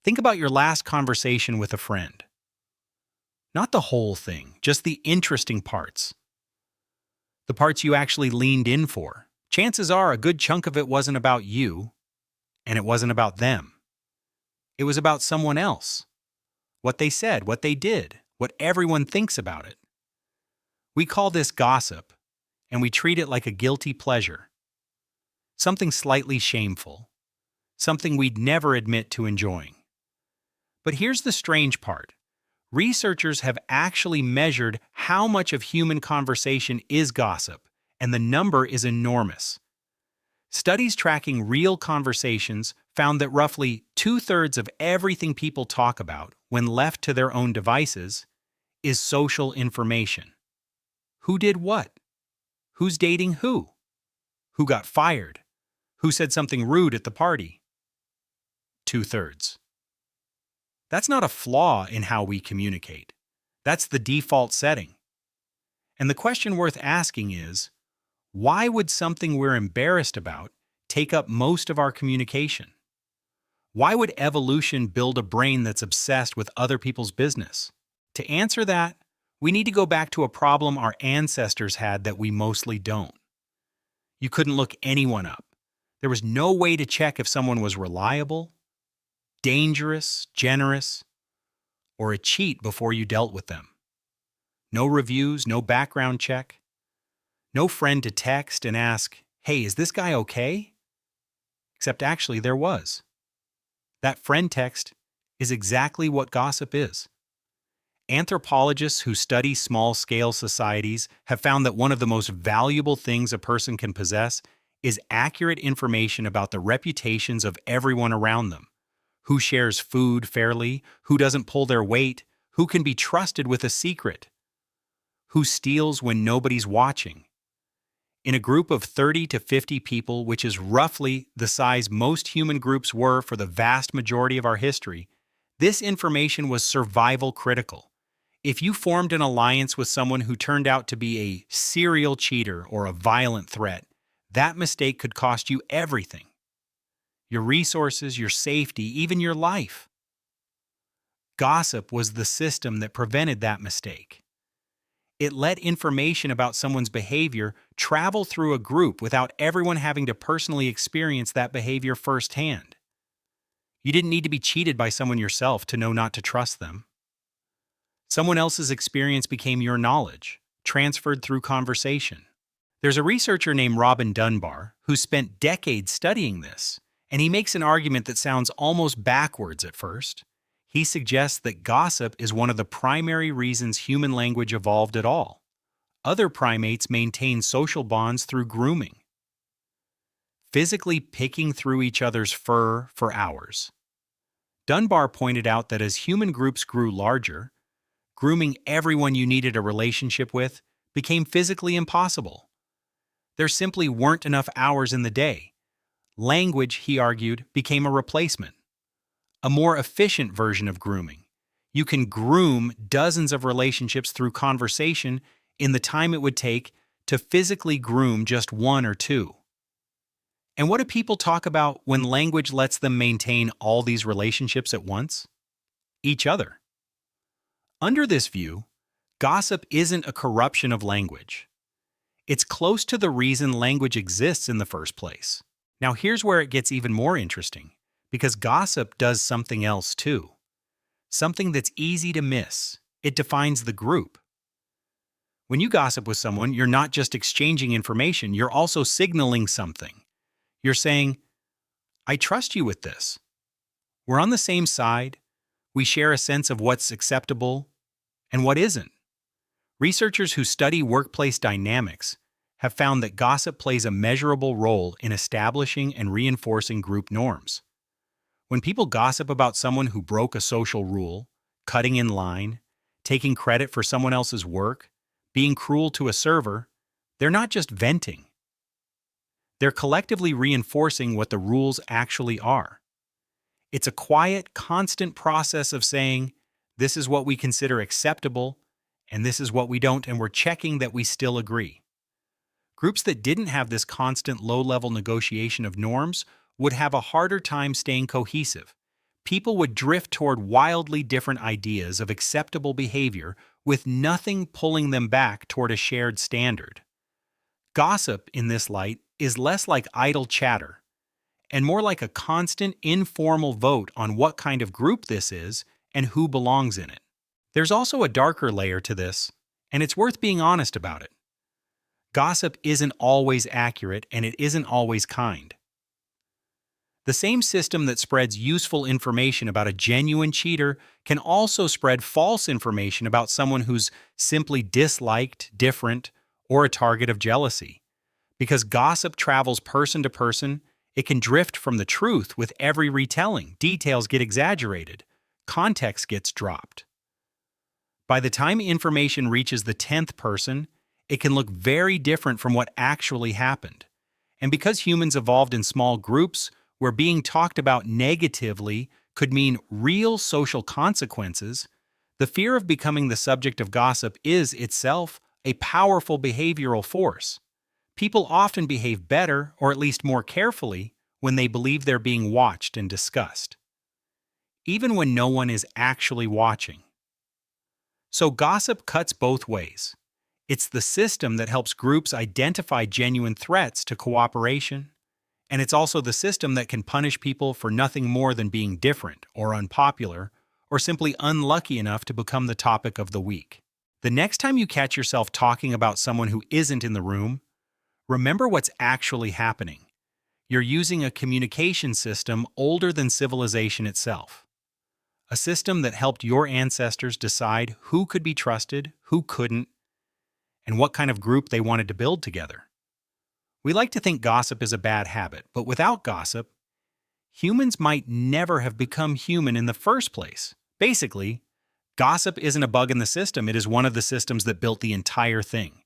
Think about your last conversation with a friend. Not the whole thing, just the interesting parts. The parts you actually leaned in for. Chances are a good chunk of it wasn't about you, and it wasn't about them. It was about someone else. What they said, what they did, what everyone thinks about it. We call this gossip, and we treat it like a guilty pleasure. Something slightly shameful. Something we'd never admit to enjoying. But here's the strange part. Researchers have actually measured how much of human conversation is gossip, and the number is enormous. Studies tracking real conversations found that roughly 2/3 of everything people talk about, when left to their own devices, is social information. Who did what? Who's dating who? Who got fired? Who said something rude at the party? 2/3. That's not a flaw in how we communicate. That's the default setting. And the question worth asking is, why would something we're embarrassed about take up most of our communication? Why would evolution build a brain that's obsessed with other people's business? To answer that, we need to go back to a problem our ancestors had that we mostly don't. You couldn't look anyone up. There was no way to check if someone was reliable, dangerous, generous, or a cheat before you dealt with them. No reviews, no background check. No friend to text and ask, "Hey, is this guy okay?" Except actually there was. That friend text is exactly what gossip is. Anthropologists who study small-scale societies have found that one of the most valuable things a person can possess is accurate information about the reputations of everyone around them. Who shares food fairly, who doesn't pull their weight, who can be trusted with a secret, who steals when nobody's watching. In a group of 30 to 50 people, which is roughly the size most human groups were for the vast majority of our history, this information was survival critical. If you formed an alliance with someone who turned out to be a serial cheater or a violent threat, that mistake could cost you everything. Your resources, your safety, even your life. Gossip was the system that prevented that mistake. It let information about someone's behavior travel through a group without everyone having to personally experience that behavior firsthand. You didn't need to be cheated by someone yourself to know not to trust them. Someone else's experience became your knowledge, transferred through conversation. There's a researcher named Robin Dunbar who spent decades studying this, and he makes an argument that sounds almost backwards at first. He suggests that gossip is one of the primary reasons human language evolved at all. Other primates maintain social bonds through grooming, physically picking through each other's fur for hours. Dunbar pointed out that as human groups grew larger, grooming everyone you needed a relationship with became physically impossible. There simply weren't enough hours in the day. Language, he argued, became a replacement. A more efficient version of grooming. You can groom dozens of relationships through conversation in the time it would take to physically groom just one or two. And what do people talk about when language lets them maintain all these relationships at once? Each other. Under this view, gossip isn't a corruption of language. It's close to the reason language exists in the first place. Now here's where it gets even more interesting, because gossip does something else too. Something that's easy to miss. It defines the group. When you gossip with someone, you're not just exchanging information, you're also signaling something. You're saying, "I trust you with this. We're on the same side. We share a sense of what's acceptable and what isn't." Researchers who study workplace dynamics have found that gossip plays a measurable role in establishing and reinforcing group norms. When people gossip about someone who broke a social rule, cutting in line, taking credit for someone else's work, being cruel to a server, they're not just venting. They're collectively reinforcing what the rules actually are. It's a quiet, constant process of saying, this is what we consider acceptable, and this is what we don't, and we're checking that we still agree. Groups that didn't have this constant low-level negotiation of norms would have a harder time staying cohesive people would drift toward wildly different ideas of acceptable behavior with nothing pulling them back toward a shared standard. Gossip, in this light, is less like idle chatter and more like a constant, informal vote on what kind of group this is and who belongs in it. There's also a darker layer to this, and it's worth being honest about it. Gossip isn't always accurate and it isn't always kind. The same system that spreads useful information about a genuine cheater can also spread false information about someone who's simply disliked, different, or a target of jealousy. Because gossip travels person to person, it can drift from the truth with every retelling. Details get exaggerated. Context gets dropped. By the time information reaches the 10th person, it can look very different from what actually happened. And because humans evolved in small groups, where being talked about negatively could mean real social consequences, the fear of becoming the subject of gossip is itself a powerful behavioral force. People often behave better, or at least more carefully, when they believe they're being watched and discussed, even when no one is actually watching. So gossip cuts both ways. It's the system that helps groups identify genuine threats to cooperation, and it's also the system that can punish people for nothing more than being different or unpopular or simply unlucky enough to become the topic of the week. The next time you catch yourself talking about someone who isn't in the room, remember what's actually happening. You're using a communication system older than civilization itself. A system that helped your ancestors decide who could be trusted, who couldn't, and what kind of group they wanted to build together. We like to think gossip is a bad habit, but without gossip, humans might never have become human in the first place. Basically, gossip isn't a bug in the system, it is one of the systems that built the entire thing.